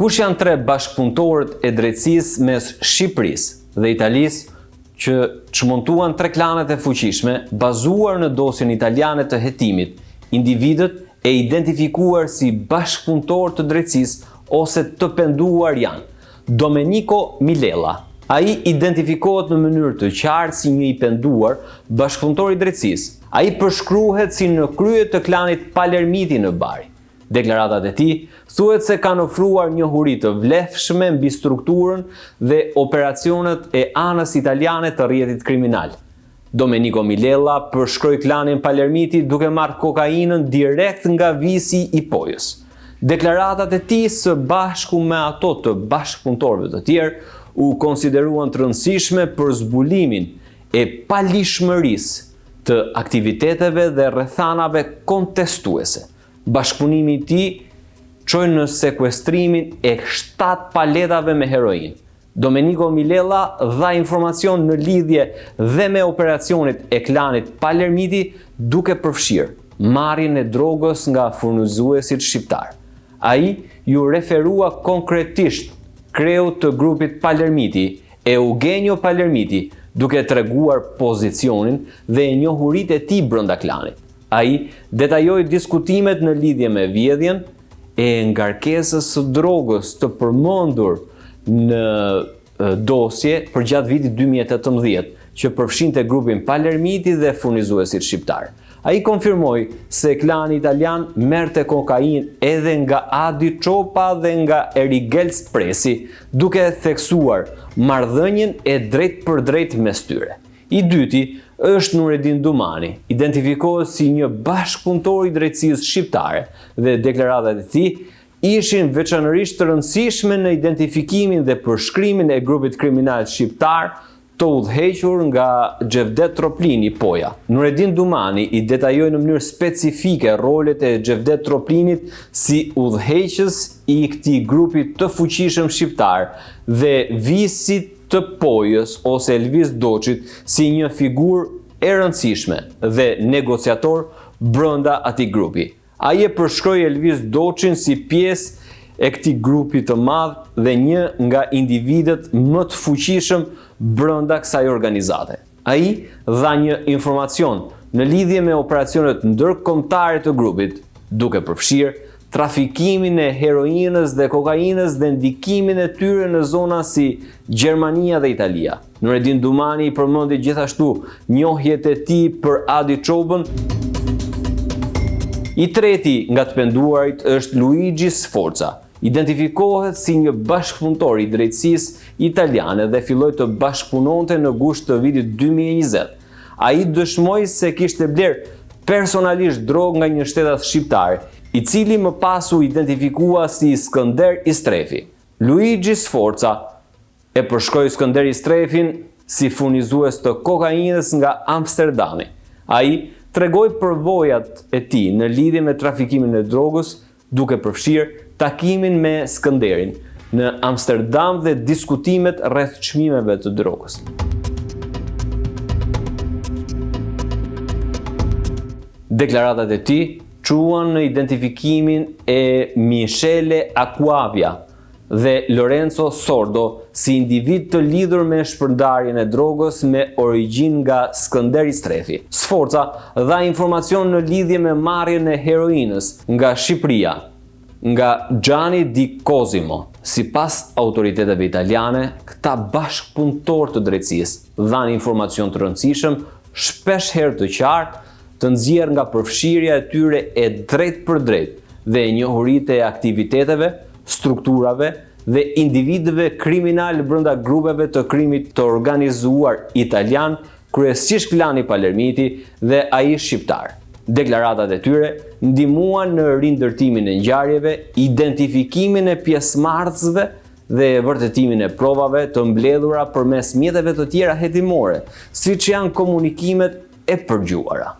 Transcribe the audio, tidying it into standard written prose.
Kush janë tre bashkëpunëtorët e drejtësisë mes Shqipërisë dhe Italisë që çmontuan tre klanet e fuqishme bazuar në dosjen italiane të hetimit, individët e identifikuar si bashkëpunëtorë të drejtësisë ose të penduar janë Domenico Milella. Ai identifikohet në mënyrë të qartë si një i penduar bashkëpunëtor i drejtësisë. Ai përshkruhet si në krye të klanit Palermiti në Bari. Deklaratat e tij thuhet se kanë ofruar njohuri të vlefshme mbi strukturën dhe operacionet e anës italiane të rrjetit kriminal. Domenico Milella përshkroi klanin Palermiti duke marrë kokainën direkt nga visi i Pojës. Deklaratat e tij së bashku me ato të bashkëpunëtorëve të tjerë u konsideruan të rëndësishme për zbulimin e palishmërisë të aktiviteteve dhe rrethanave kontestuese. Bashkëpunimi i tij çoi në sekuestrimin e 7 paletave me heroinë. Domenico Milella dha informacion në lidhje dhe me operacionet e klanit Palermiti duke përfshirë marrjen e drogës nga furnizuesit shqiptar. Ai ju referua konkretisht kreut të grupit Palermiti, Eugenio Palermiti, duke treguar pozicionin dhe njohuritë e tij brenda klanit. Ai detajoi diskutimet në lidhje me vjedhjen e ngarkesës së drogës të përmendur në dosje për gjatë vitit 2018, që përfshinte grupin Palermiti dhe furnizuesit shqiptar. Ai konfirmoi se klani italian merrte kokainë edhe nga Adi Çopa dhe nga Erigel Spresi, duke theksuar marrëdhënien e drejt për drejt mes tyre. I dyti është Nuredin Dumani, identifikohet si një bashkëpunëtor i drejtësisë shqiptare dhe deklaratat e tij ishin veçanërisht të rëndësishme në identifikimin dhe përshkrimin e grupit kriminal shqiptar të udhëhequr nga Xhevdet Troplini Poja. Nuredin Dumani i detajoi në mënyrë specifike rolet e Xhevdet Troplinit si udhëheqës i këtij grupi të fuqishëm shqiptar dhe visit të Pojës ose Elvis Doçit si një figurë e rëndësishme dhe negociator brenda atij grupi. Ai e përshkroi Elvis Doçin si pjesë e këtij grupi të madh dhe një nga individët më të fuqishëm brenda kësaj organizate. Ai dha një informacion në lidhje me operacionet ndërkombëtare të grupit, duke përfshirë trafikimin e heroinës dhe kokainës dhe ndikimin e tyre në zona si Gjermania dhe Italia. Nuredin Dumani i përmendi gjithashtu njohjet e tij për Adi Çopën. I treti nga të penduarit është Luigi Sforza. Identifikohet si një bashkëpunëtor i drejtësisë italiane dhe filloi të bashkëpunonte në gusht të vitit 2020. Ai dëshmoi se kishte bler personalisht drogë nga një shtetas shqiptar, i cili më pas u identifikua si Skënder Istrefi. Luigi Sforza e përshkroi Skënder Istrefin si furnizues të kokainës nga Amsterdami. Ai tregoi përvojat e tij në lidhje me trafikimin e drogës, duke përfshirë takimin me Skënderin në Amsterdam dhe diskutimet rreth çmimeve të drogës. Deklaratat e tij çuan në identifikimin e Michele Acquavia dhe Lorenzo Sordo si individ të lidhur me shpërndarjen e drogës me origjinë nga Skënder Istrefi. Sforza dha informacion në lidhje me marrjen e heroinës nga Shqipëria, nga Gianni Di Cosimo. Sipas autoriteteve italiane, këta bashkëpunëtor të drejtësisë dhanë informacion të rëndësishëm, shpesh herë të qartë, të nxjerrë nga përfshirja e tyre e drejt për drejt dhe njohuritë e aktiviteteve, strukturave dhe individëve kriminal brenda grupeve të krimit të organizuar italian, kryesisht klani Palermiti dhe ai shqiptar. Deklaratat e tyre ndihmuan në rindërtimin e ngjarjeve, identifikimin e pjesëmarrësve dhe vërtetimin e provave të mbledhura përmes mjeteve të tjera hetimore, siç janë komunikimet e përgjuara.